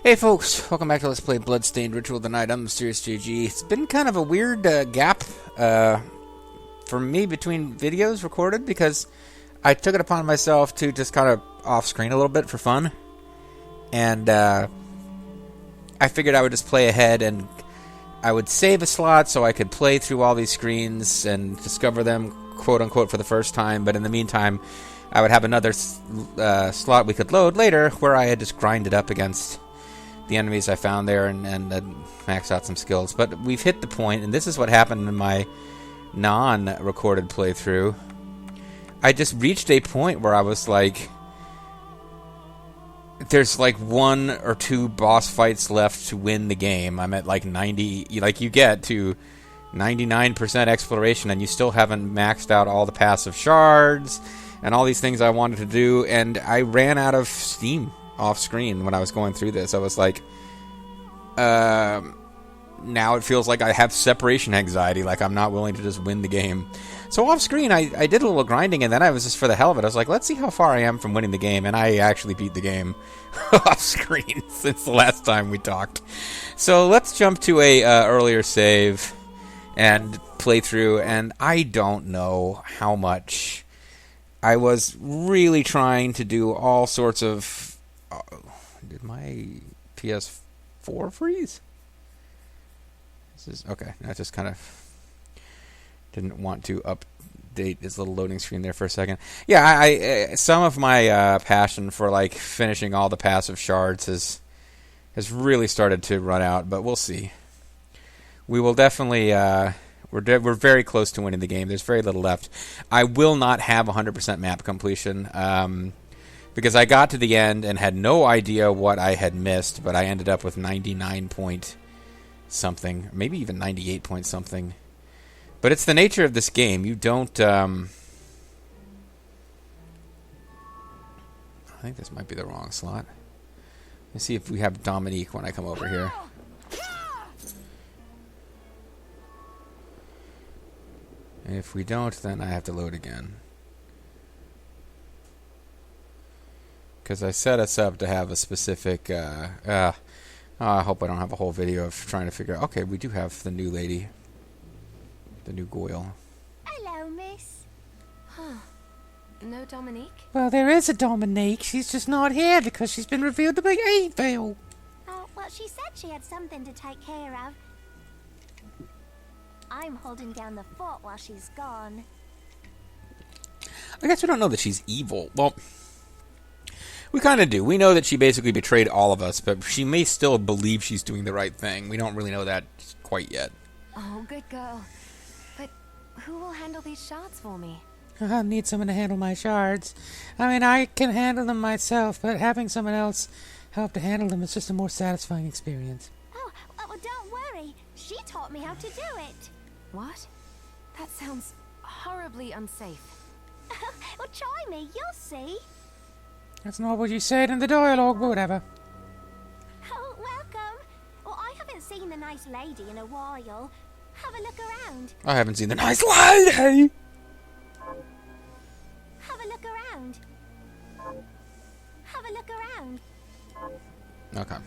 Hey folks, welcome back to Let's Play Bloodstained Ritual of the Night. I'm Mysterious JG. It's been kind of a weird gap for me between videos recorded because I took it upon myself to just kind of off-screen a little bit for fun. And I figured I would just play ahead and I would save a slot so I could play through all these screens and discover them, quote-unquote, for the first time. But in the meantime, I would have another slot we could load later where I had just grinded up against the enemies I found there and maxed out some skills. But we've hit the point, and this is what happened in my non-recorded playthrough. I just reached a point where I was like, there's like 1 or 2 boss fights left to win the game. I'm at like 90, like you get to 99% exploration and you still haven't maxed out all the passive shards and all these things I wanted to do, and I ran out of steam off screen when I was going through this. I was like, now it feels like I have separation anxiety, like I'm not willing to just win the game. So off screen, I did a little grinding, and then I was just for the hell of it. I was like, let's see how far I am from winning the game, and I actually beat the game off screen since the last time we talked. So let's jump to a earlier save and play through, and I don't know how much. I was really trying to do all sorts of... did my PS4 freeze? This is okay. I just kind of didn't want to update this little loading screen there for a second. Yeah, I some of my passion for like finishing all the passive shards has really started to run out, but we'll see. We will definitely we're very close to winning the game. There's very little left. I will not have 100% map completion. Because I got to the end and had no idea what I had missed, but I ended up with 99 point something, maybe even 98 point something. But it's the nature of this game. You don't... I think this might be the wrong slot. Let's see if we have Dominique when I come over here. And if we don't, then I have to load again. Because I set us up to have a specific... I hope I don't have a whole video of trying to figure out... Okay, we do have the new lady. The new Goyle. Hello, miss. Huh. No Dominique? Well, there is a Dominique. She's just not here because she's been revealed to be evil. Oh, well, she said she had something to take care of. I'm holding down the fort while she's gone. I guess we don't know that she's evil. Well... we kind of do. We know that she basically betrayed all of us, but she may still believe she's doing the right thing. We don't really know that quite yet. Oh, good girl. But who will handle these shards for me? I need someone to handle my shards. I mean, I can handle them myself, but having someone else help to handle them is just a more satisfying experience. Oh, well, don't worry. She taught me how to do it. What? That sounds horribly unsafe. Well, try me. You'll see. That's not what you said in the dialogue, but whatever. Oh, welcome. Well, I haven't seen the nice lady in a while. Have a look around. I haven't seen the nice lady! Have a look around. Have a look around. Okay.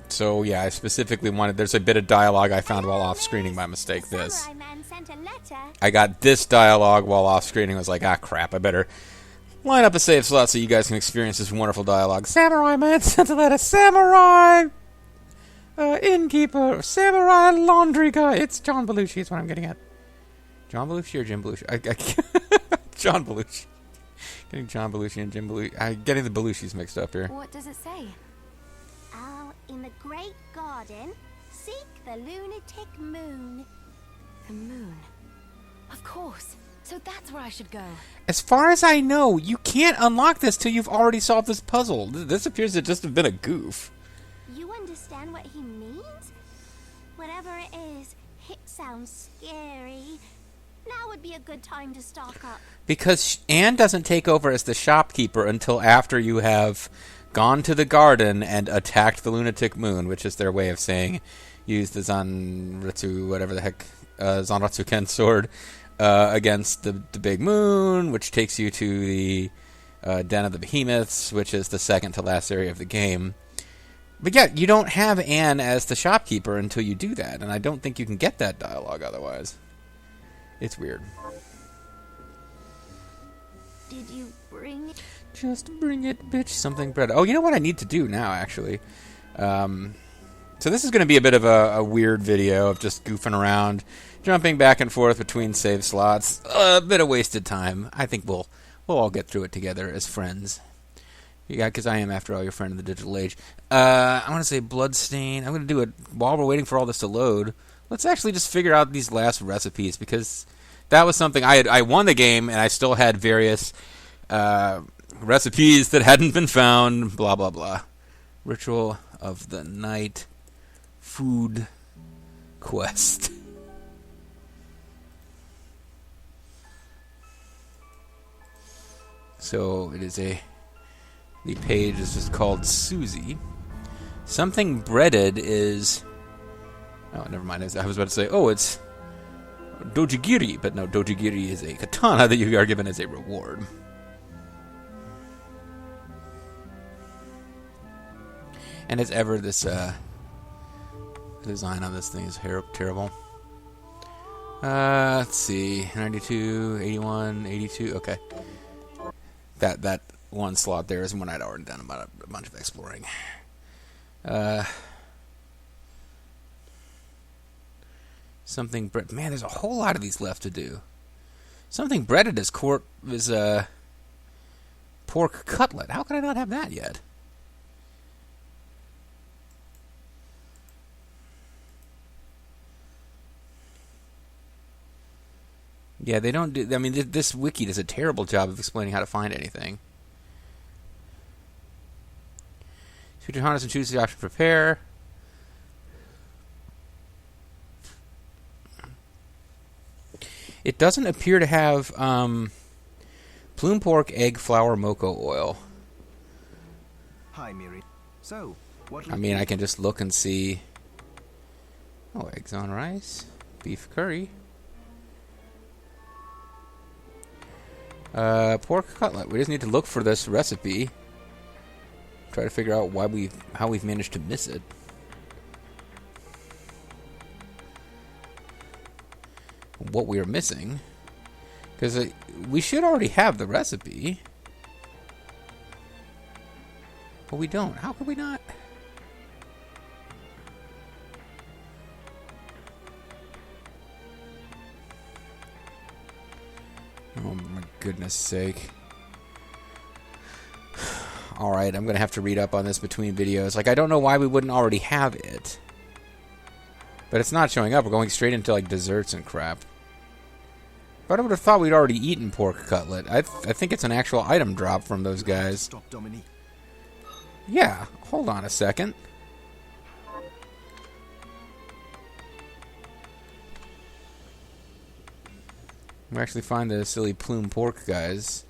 So, yeah, I specifically wanted... there's a bit of dialogue I found while off-screening by mistake. The This. samurai man sent a letter. I got this dialogue while off-screening. I was like, ah, crap, I better line up a save slot so you guys can experience this wonderful dialogue. Samurai man sent a letter. Samurai innkeeper. Samurai laundry guy. It's John Belushi is what I'm getting at. John Belushi or Jim Belushi? John Belushi. Getting John Belushi and Jim Belushi. I'm getting the Belushis mixed up here. What does it say? Oh, in the great garden, seek the lunatic moon. The moon. Of course. So that's where I should go. As far as I know, you can't unlock this till you've already solved this puzzle. This appears to just have been a goof. You understand what he means? Whatever it is, it sounds scary. Now would be a good time to stock up. Because Anne doesn't take over as the shopkeeper until after you have gone to the garden and attacked the lunatic moon, which is their way of saying use the Zanratsu, whatever the heck, Zanratsu Ken sword against the big moon, which takes you to the Den of the Behemoths, which is the second to last area of the game. But yeah, you don't have Anne as the shopkeeper until you do that, and I don't think you can get that dialogue otherwise. It's weird. Did you bring it? Just bring it, bitch. Something bread. Oh, you know what I need to do now, actually? So this is going to be a bit of a weird video of just goofing around, jumping back and forth between save slots. A bit of wasted time. I think we'll all get through it together as friends. Yeah, because I am, after all, your friend in the digital age. I want to say Bloodstained. I'm going to do it while we're waiting for all this to load. Let's actually just figure out these last recipes, because that was something I won the game, and I still had various recipes that hadn't been found. Blah, blah, blah. Ritual of the Night Food Quest. So it is the page is just called Susie. Something breaded is... Oh, never mind. I was about to say, oh, it's dojigiri. But no, dojigiri is a katana that you are given as a reward. And as ever, this design on this thing is terrible. Let's see. 92, 81, 82. Okay. That one slot there is one I'd already done about a bunch of exploring. Something bread. Man, there's a whole lot of these left to do. Something breaded is pork cutlet. How can I not have that yet? Yeah, they don't do... I mean, this wiki does a terrible job of explaining how to find anything. Shoot your harness and choose the option prepare. It doesn't appear to have plume pork, egg, flour, mocha oil. Hi, Miriam. So, what... I mean, I can just look and see... Oh, eggs on rice. Beef curry. Pork cutlet. We just need to look for this recipe. Try to figure out how we've managed to miss it. What we are missing. Because we should already have the recipe. But we don't. How could we not? Oh, my goodness sake. Alright, I'm going to have to read up on this between videos. Like, I don't know why we wouldn't already have it. But it's not showing up. We're going straight into, like, desserts and crap. But I would have thought we'd already eaten pork cutlet. I think it's an actual item drop from those guys. Stop, Dominique. Yeah, hold on a second. We actually find the silly plume pork guys.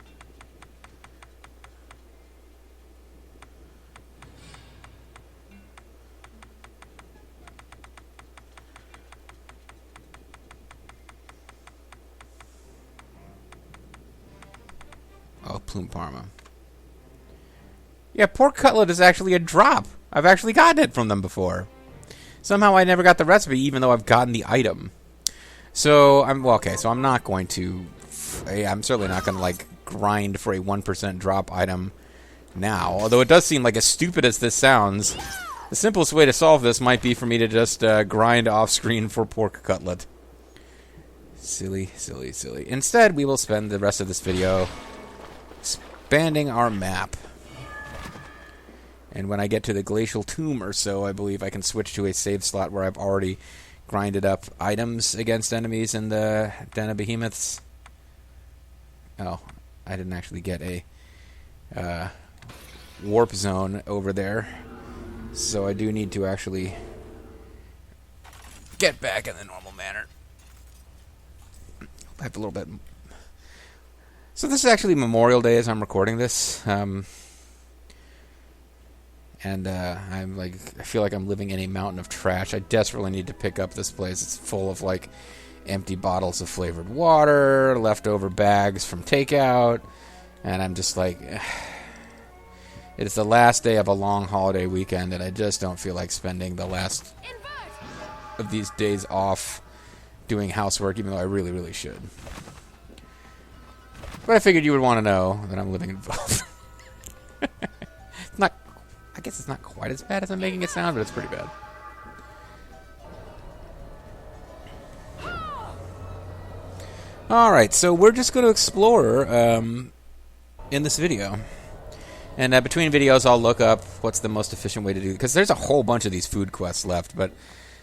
Oh, plume parma. Yeah, pork cutlet is actually a drop. I've actually gotten it from them before. Somehow I never got the recipe, even though I've gotten the item. So I'm not going to. I'm certainly not going to like grind for a 1% drop item now. Although it does seem like, as stupid as this sounds, the simplest way to solve this might be for me to just grind off screen for pork cutlet. Silly, silly, silly. Instead, we will spend the rest of this video expanding our map. And when I get to the glacial tomb or so, I believe I can switch to a save slot where I've already grinded up items against enemies in the Den of Behemoths. Oh, I didn't actually get a warp zone over there. So I do need to actually get back in the normal manner. I have a little bit. So this is actually Memorial Day as I'm recording this. And I'm like, I feel like I'm living in a mountain of trash. I desperately need to pick up this place. It's full of like empty bottles of flavored water, leftover bags from takeout, And I'm just like, it is the last day of a long holiday weekend, and I just don't feel like spending the last of these days off doing housework, even though I really, really should. But I figured you would want to know that I'm living in Valve. It's not, I guess it's not quite as bad as I'm making it sound, but it's pretty bad. Alright, so we're just going to explore in this video. And between videos, I'll look up what's the most efficient way to do it. Because there's a whole bunch of these food quests left, but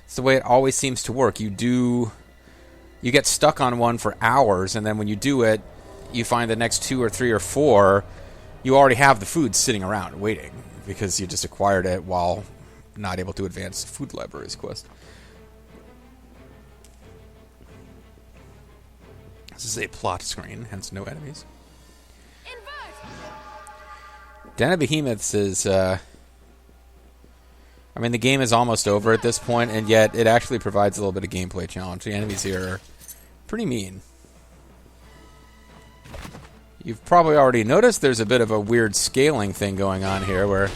it's the way it always seems to work. You get stuck on one for hours, and then when you do it, you find the next 2 or 3 or 4, you already have the food sitting around waiting because you just acquired it while not able to advance the food libraries quest. This is a plot screen, hence no enemies. Den of Behemoths is, I mean, the game is almost over at this point, and yet it actually provides a little bit of gameplay challenge. The enemies here are pretty mean. You've probably already noticed there's a bit of a weird scaling thing going on here where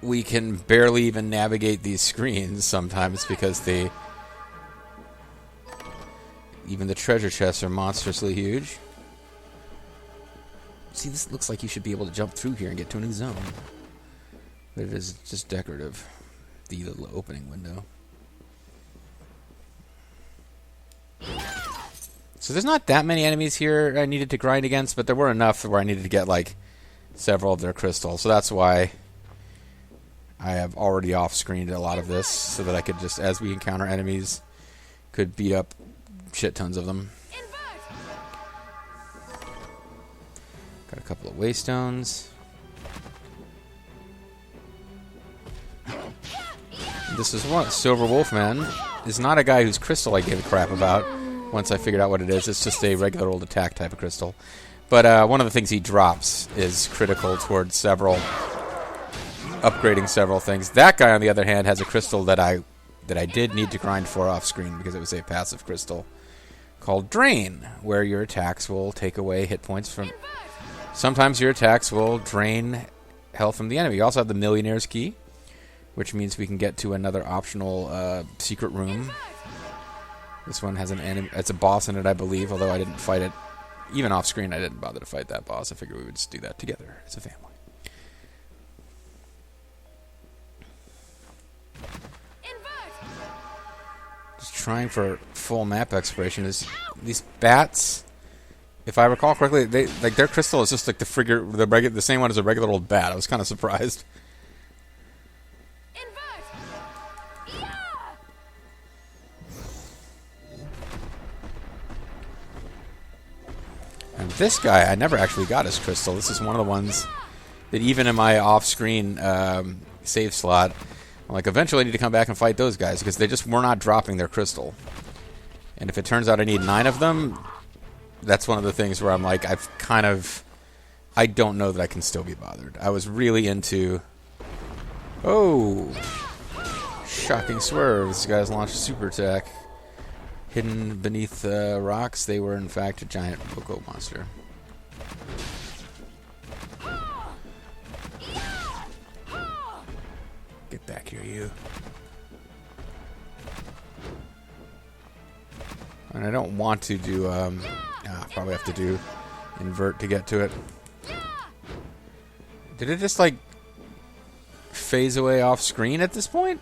we can barely even navigate these screens sometimes because even the treasure chests are monstrously huge. See, this looks like you should be able to jump through here and get to a new zone. But it is just decorative. The little opening window. So there's not that many enemies here I needed to grind against, but there were enough where I needed to get, like, several of their crystals. So that's why I have already off-screened a lot of this, so that I could just, as we encounter enemies, could beat up shit tons of them. Got a couple of waystones. This is what Silver Wolfman is not a guy whose crystal I gave a crap about once I figured out what it is. It's just a regular old attack type of crystal. But one of the things he drops is critical towards upgrading several things. That guy, on the other hand, has a crystal that I did need to grind for off screen because it was a passive crystal called Drain, where your attacks will take away hit points from. Sometimes your attacks will drain health from the enemy. You also have the Millionaire's Key, which means we can get to another optional secret room. This one has an enemy. It's a boss in it, I believe, although I didn't fight it. Even off screen, I didn't bother to fight that boss. I figured we would just do that together as a family. Just trying for full map exploration. These bats, if I recall correctly, their crystal is just like the same one as a regular old bat. I was kind of surprised. And this guy, I never actually got his crystal. This is one of the ones that even in my off-screen save slot, I'm like, eventually I need to come back and fight those guys because they just were not dropping their crystal. And if it turns out I need 9 of them, that's one of the things where I'm like, I don't know that I can still be bothered. I was really into... Oh! Shocking swerve. This guy's launched a super attack. Hidden beneath the rocks, they were in fact a giant Poco monster. Get back here, you. And I don't want to do, probably have to do invert to get to it. Did it just, like, phase away off screen at this point?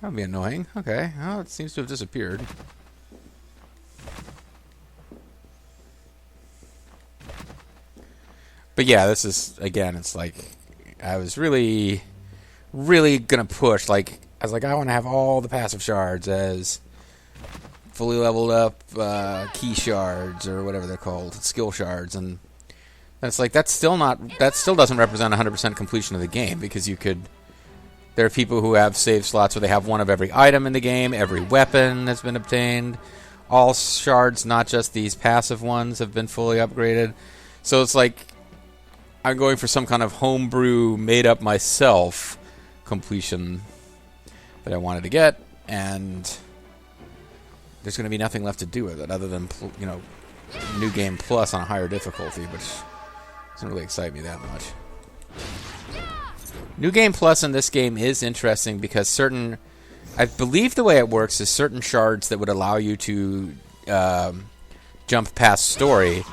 That would be annoying. Okay. Well, it seems to have disappeared. But yeah, this is, again, it's like, I was really, really gonna push, like, I was like, I want to have all the passive shards as fully leveled up key shards, or whatever they're called, skill shards, and that's like, that still doesn't represent 100% completion of the game, because there are people who have save slots where they have one of every item in the game, every weapon has been obtained, all shards, not just these passive ones, have been fully upgraded. So it's like, I'm going for some kind of homebrew, made up myself completion that I wanted to get, and there's going to be nothing left to do with it other than, you know, New Game Plus on a higher difficulty, which doesn't really excite me that much. New Game Plus in this game is interesting because certain... I believe the way it works is certain shards that would allow you to jump past story,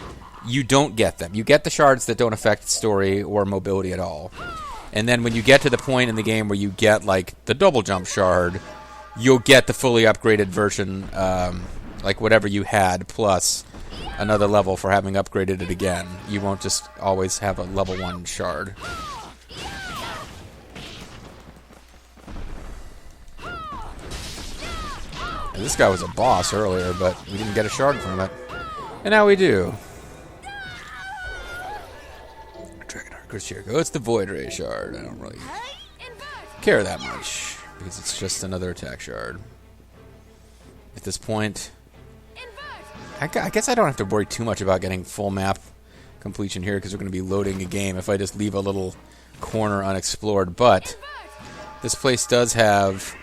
you don't get them. You get the shards that don't affect story or mobility at all. And then when you get to the point in the game where you get, like, the double jump shard, you'll get the fully upgraded version, like whatever you had, plus another level for having upgraded it again. You won't just always have a level 1 shard. This guy was a boss earlier, but we didn't get a shard from it. And now we do. Dragon Archer's here. It's the Void Ray shard. I don't really care that much, because it's just another attack shard. At this point, I guess I don't have to worry too much about getting full map completion here, because we're going to be loading a game if I just leave a little corner unexplored. But this place does have...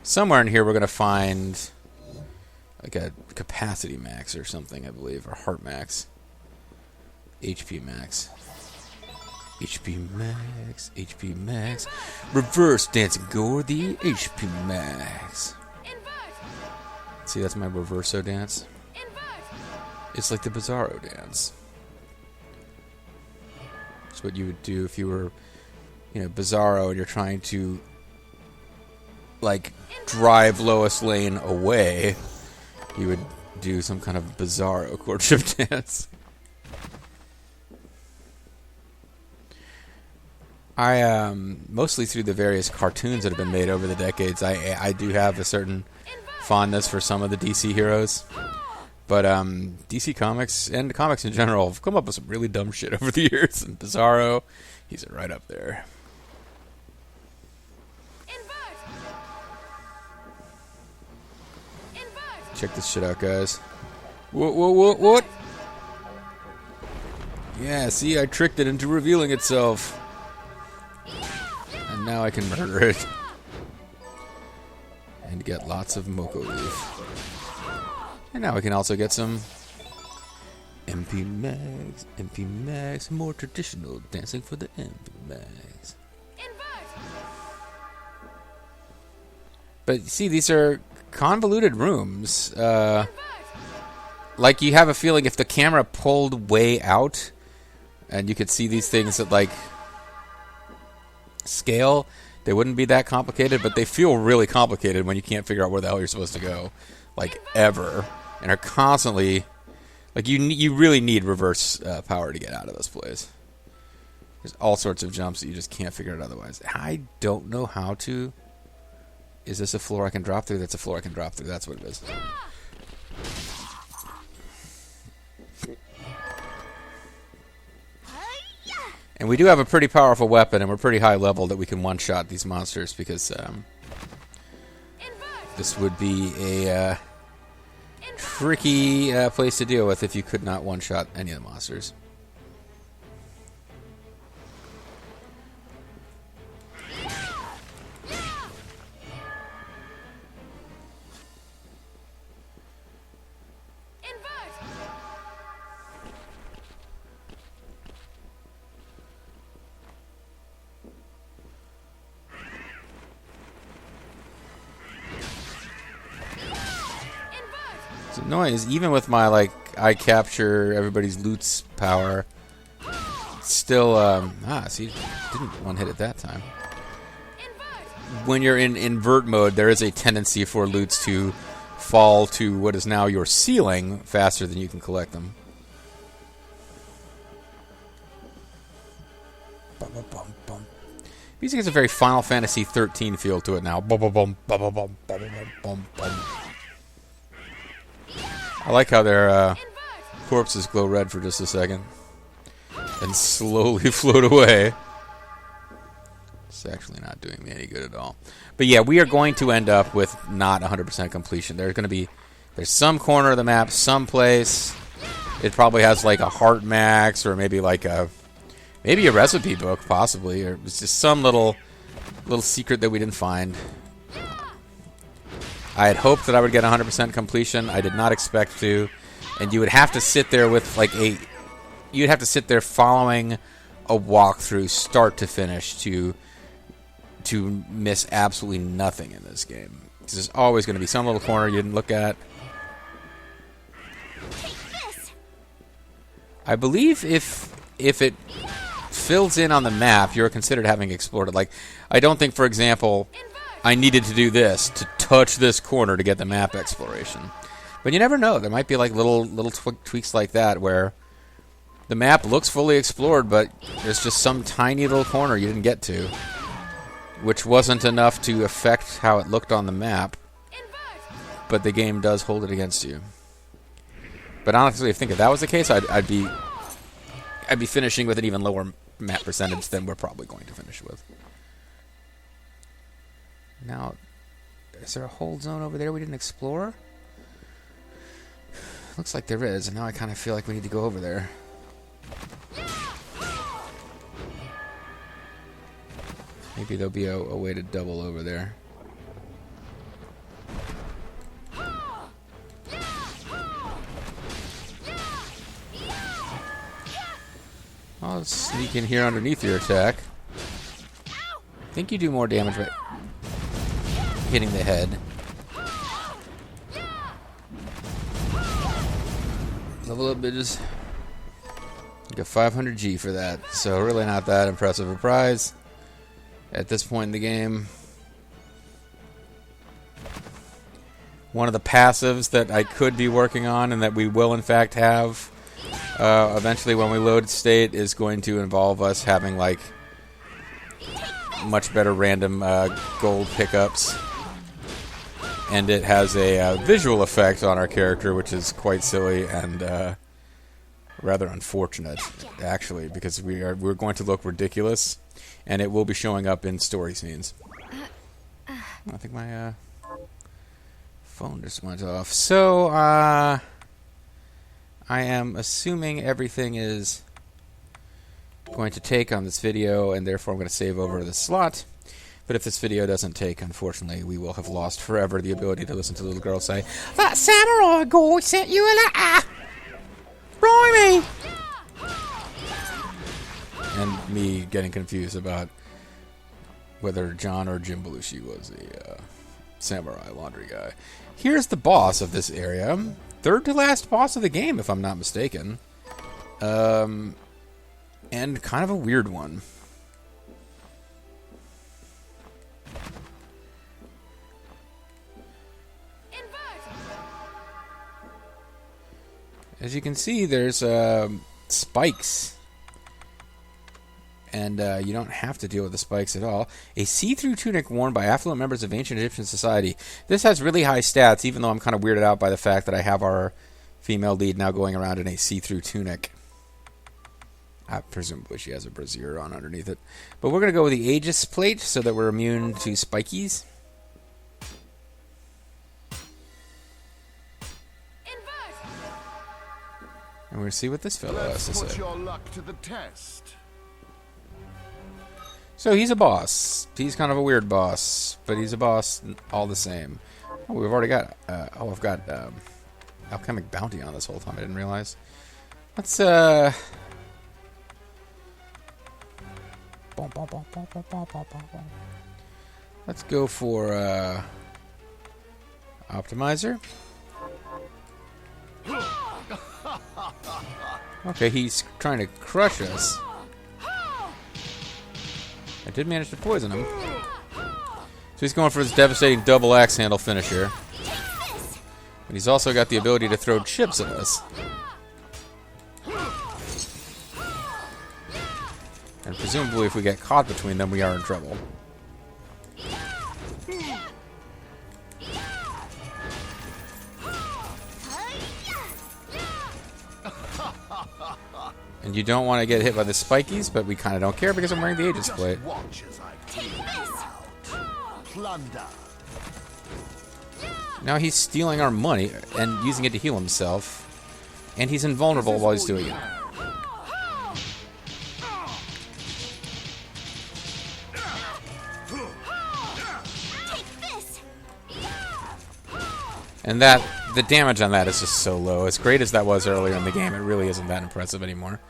Somewhere in here we're going to find like a capacity max or something, I believe, or heart max. HP max. HP max. HP max. Reverse dancing gore, the HP max. See, that's my reverso dance. It's like the Bizarro dance. It's what you would do if you were, you know, Bizarro and you're trying to, like, drive Lois Lane away. You would do some kind of Bizarro courtship dance. I mostly through the various cartoons that have been made over the decades, I do have a certain fondness for some of the DC heroes. But DC Comics and comics in general have come up with some really dumb shit over the years. And Bizarro, he's right up there. Check this shit out, guys. What? Yeah, see, I tricked it into revealing itself. And now I can murder it. And get lots of Moko Leaf. And now we can also get some MP Mags, more traditional dancing for the MP Mags. But see, these are convoluted rooms. Like, you have a feeling if the camera pulled way out and you could see these things at, like, scale, they wouldn't be that complicated, but they feel really complicated when you can't figure out where the hell you're supposed to go, like, ever, and are constantly, like, you really need reverse power to get out of this place. There's all sorts of jumps that you just can't figure out otherwise. I don't know how to... Is this a floor I can drop through? That's a floor I can drop through. That's what it is. And we do have a pretty powerful weapon, and we're pretty high level that we can one-shot these monsters, because this would be a tricky place to deal with if you could not one-shot any of the monsters. It's annoying is even with my, like, I capture everybody's loot's power, still, see, didn't one hit it that time. When you're in invert mode, there is a tendency for loots to fall to what is now your ceiling faster than you can collect them. Music has a very Final Fantasy 13 feel to it now. I like how their corpses glow red for just a second and slowly float away. It's actually not doing me any good at all. But yeah, we are going to end up with not 100% completion. There's going to be... There's some corner of the map, someplace. It probably has like a heart max or maybe like a... Maybe a recipe book, possibly. Or it's just some little secret that we didn't find. I had hoped that I would get 100% completion. I did not expect to. And you would have to sit there with like you'd have to sit there following a walkthrough start to finish to miss absolutely nothing in this game. There's always going to be some little corner you didn't look at. I believe if it fills in on the map, you're considered having explored it. Like, I don't think, for example, I needed to do this to touch this corner to get the map exploration. But you never know. There might be like little tweaks like that where the map looks fully explored, but there's just some tiny little corner you didn't get to, which wasn't enough to affect how it looked on the map. But the game does hold it against you. But honestly, I think if that was the case, I'd be finishing with an even lower map percentage than we're probably going to finish with. Now, is there a hold zone over there we didn't explore? Looks like there is, and now I kind of feel like we need to go over there. Maybe there'll be a way to double over there. I'll sneak in here underneath your attack. I think you do more damage by hitting the head. Level up, bitches. You get 500 G for that, so really not that impressive a prize at this point in the game. One of the passives that I could be working on and that we will in fact have eventually when we load state is going to involve us having like much better random gold pickups. And it has a visual effect on our character, which is quite silly and rather unfortunate, actually, because we're going to look ridiculous, and it will be showing up in story scenes. I think my phone just went off. So, I am assuming everything is going to take on this video, and therefore I'm going to save over to the slot. But if this video doesn't take, unfortunately, we will have lost forever the ability to listen to little girls say, "That samurai guy sent you a letter! Blimey!" And me getting confused about whether John or Jim Belushi was the samurai laundry guy. Here's the boss of this area. Third to last boss of the game, if I'm not mistaken. And kind of a weird one. As you can see, there's spikes. And you don't have to deal with the spikes at all. A see-through tunic worn by affluent members of ancient Egyptian society. This has really high stats, even though I'm kind of weirded out by the fact that I have our female lead now going around in a see-through tunic. Presumably she has a brassiere on underneath it. But we're going to go with the Aegis plate so that we're immune to spikies. And we're going to see what this fellow has to say. Put your luck to the test. So he's a boss. He's kind of a weird boss, but he's a boss all the same. Oh, we've already got... I've got alchemic bounty on this whole time. I didn't realize. Let's let's go for optimizer. Okay, he's trying to crush us. I did manage to poison him. So he's going for his devastating double axe handle finisher. But he's also got the ability to throw chips at us. And presumably if we get caught between them, we are in trouble. And you don't want to get hit by the spikies, but we kind of don't care because I'm wearing the Aegis plate. Watch as I plunder. Now he's stealing our money and using it to heal himself. And he's invulnerable while he's doing it. And that, the damage on that is just so low. As great as that was earlier in the game, it really isn't that impressive anymore.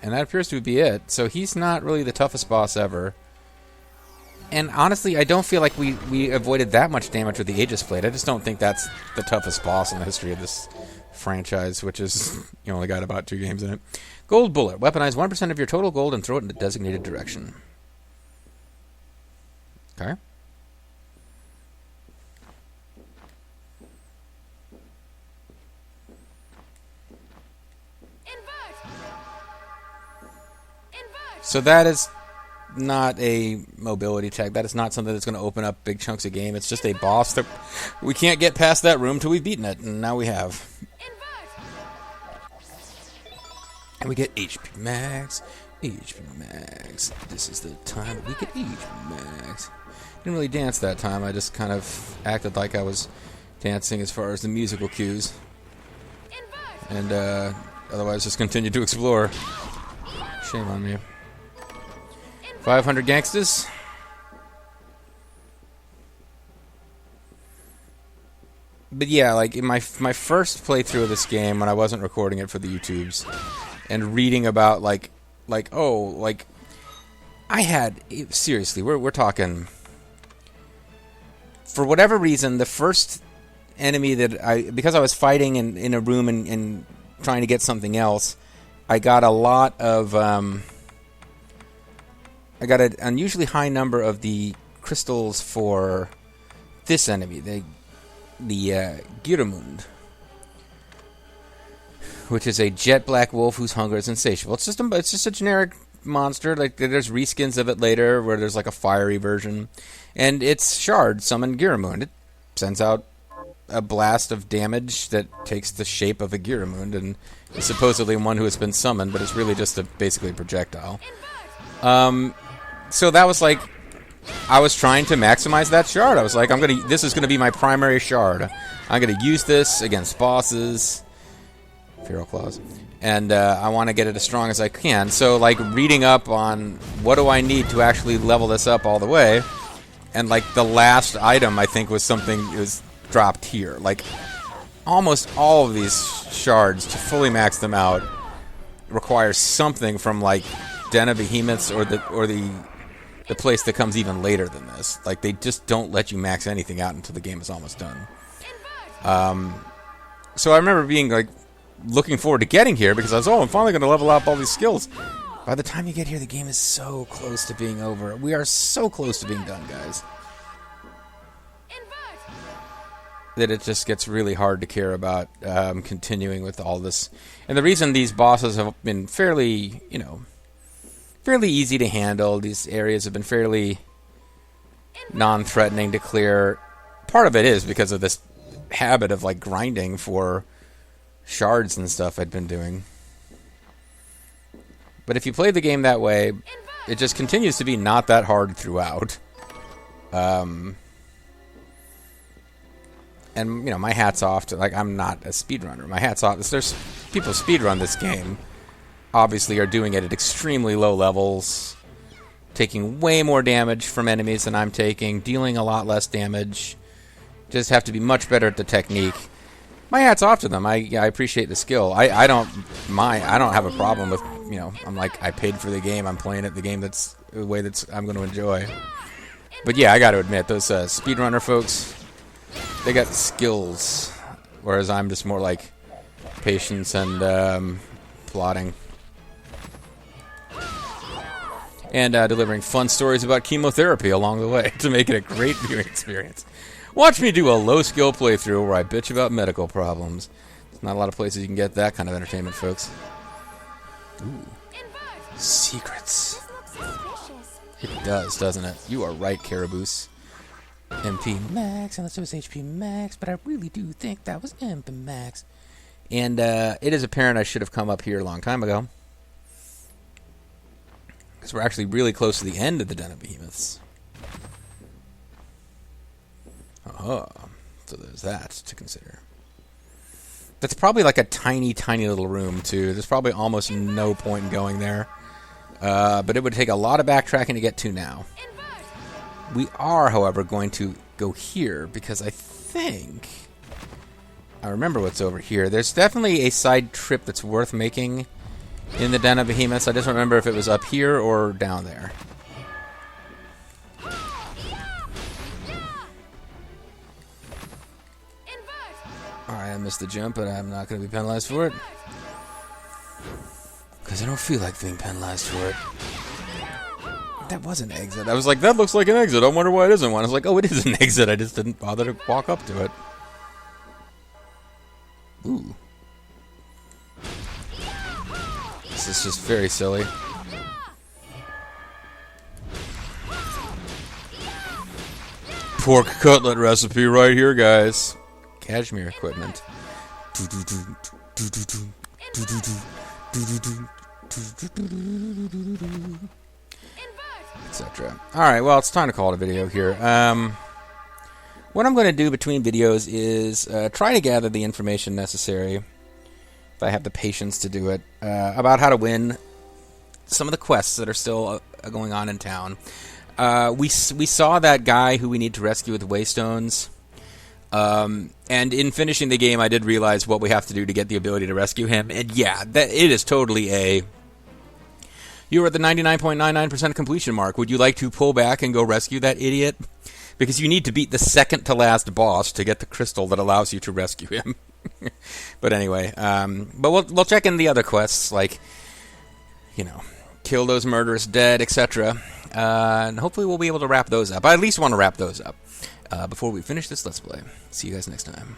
And that appears to be it. So he's not really the toughest boss ever. And honestly, I don't feel like we avoided that much damage with the Aegis Blade. I just don't think that's the toughest boss in the history of this franchise, which is, you only got about 2 games in it. Gold Bullet. Weaponize 1% of your total gold and throw it in the designated direction. Okay. So that is not a mobility tech. That is not something that's going to open up big chunks of game. It's just a boss that we can't get past that room till we've beaten it, and now we have. And we get HP max. HP max. This is the time that we get HP max. Didn't really dance that time. I just kind of acted like I was dancing as far as the musical cues. And otherwise just continued to explore. Shame on me. 500 gangsters. But yeah, like in my first playthrough of this game when I wasn't recording it for the YouTubes and reading about like I had seriously, we're talking, for whatever reason, the first enemy that because I was fighting in a room and trying to get something else, I got a lot of I got an unusually high number of the crystals for this enemy, the Giramund, which is a jet black wolf whose hunger is insatiable. It's just a generic monster. Like there's reskins of it later where there's like a fiery version, and it's shard summoned Giramund. It sends out a blast of damage that takes the shape of a Giramund and is supposedly one who has been summoned, but it's really just basically a projectile. So that was like, I was trying to maximize that shard. I was like, this is gonna be my primary shard. I'm gonna use this against bosses, Feral Claws, and I want to get it as strong as I can. So like reading up on what do I need to actually level this up all the way, and like the last item I think was something was dropped here. Like almost all of these shards to fully max them out requires something from like Den of Behemoths or the place that comes even later than this. Like they just don't let you max anything out until the game is almost done. So I remember being like looking forward to getting here because I was, I'm finally going to level up all these skills. By the time you get here, the game is so close to being over. We are so close to being done, guys, that it just gets really hard to care about continuing with all this. And the reason these bosses have been fairly easy to handle, these areas have been fairly non-threatening to clear, part of it is because of this habit of like grinding for shards and stuff I'd been doing. But if you play the game that way, it just continues to be not that hard throughout. And my hat's off to, like, I'm not a speedrunner. My hat's off. There's people who speedrun this game, obviously are doing it at extremely low levels, taking way more damage from enemies than I'm taking, dealing a lot less damage, just have to be much better at the technique. My hat's off to them. I appreciate the skill. I don't mind. I don't have a problem with, I'm like, I paid for the game. I'm playing it the game that's the way I'm going to enjoy. But yeah, I got to admit, those speedrunner folks, they got skills, whereas I'm just more like patience and plotting. And delivering fun stories about chemotherapy along the way to make it a great viewing experience. Watch me do a low-skill playthrough where I bitch about medical problems. There's not a lot of places you can get that kind of entertainment, folks. Ooh. Secrets. It does, doesn't it? You are right, Caraboose. MP Max, unless it was HP Max, but I really do think that was MP Max. And it is apparent I should have come up here a long time ago, because we're actually really close to the end of the Den of Behemoths. Oh, so there's that to consider. That's probably like a tiny, tiny little room, too. There's probably almost no point in going there. But it would take a lot of backtracking to get to now. We are, however, going to go here, because I think I remember what's over here. There's definitely a side trip that's worth making in the Den of Behemoths. I just don't remember if it was up here or down there. Alright, I missed the jump, but I'm not going to be penalized for it. Because I don't feel like being penalized for it. That was an exit. I was like, that looks like an exit. I wonder why it isn't one. I was like, oh, it is an exit. I just didn't bother to walk up to it. Ooh. This is just very silly. Pork cutlet recipe right here, guys. Cashmere equipment. Etc. Alright, well, it's time to call it a video here. What I'm going to do between videos is try to gather the information necessary, if I have the patience to do it, about how to win some of the quests that are still going on in town. We saw that guy who we need to rescue with the Waystones. And in finishing the game, I did realize what we have to do to get the ability to rescue him. And yeah, it is totally a... You're at the 99.99% completion mark. Would you like to pull back and go rescue that idiot? Because you need to beat the second to last boss to get the crystal that allows you to rescue him. But anyway, but we'll check in the other quests, like, you know, kill those murderous dead, etc. And hopefully we'll be able to wrap those up. I at least want to wrap those up before we finish this Let's Play. See you guys next time.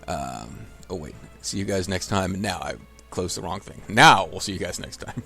Oh wait, see you guys next time. Now I closed the wrong thing. Now we'll see you guys next time.